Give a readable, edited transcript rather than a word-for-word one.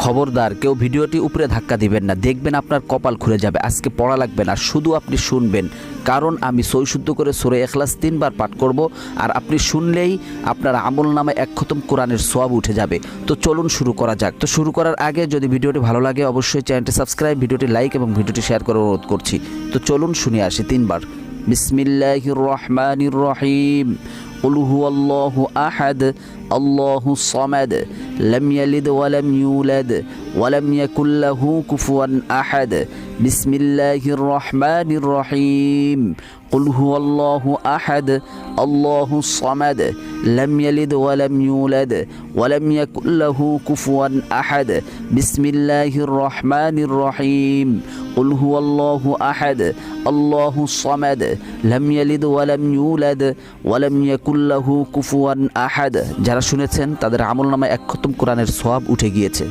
খবরদার কেউ ভিডিওটি উপরে ধাক্কা দিবেন না, দেখবেন আপনার কপাল খুলে যাবে। আজকে পড়া লাগবে না, শুধু আপনি শুনবেন, কারণ আমি সই শুদ্ধ করে সূরা ইখলাস 3 বার পাঠ করব, আর আপনি শুনলেই আপনার আমল নামায় 1 খতম কোরআনের সওয়াব উঠে যাবে। তো চলুন শুরু করা যাক। তো শুরু করার আগে যদি ভিডিওটি ভালো লাগে অবশ্যই চ্যানেলটি সাবস্ক্রাইব, ভিডিওটি লাইক এবং ভিডিওটি শেয়ার করার অনুরোধ করছি। তো চলুন শুনে আসি 3 বার। বিসমিল্লাহির রহমানির রহিম। قل هو الله أحد الله الصمد لم يلد ولم يولد ولم يكن له كفوا أحد بسم الله الرحمن الرحيم قل هو الله أحد الله الصمد لم يلد ولم يولد ولم يكن له كفوا أحد بسم الله الرحمن الرحيم قل هو الله أحد الله الصمد لم يلد ولم يولد ولم يكن له كفوا أحد। যারা শুনেছেন তাদের আমলনামায় 1 খতম কোরআনের সওয়াব উঠে গিয়েছে।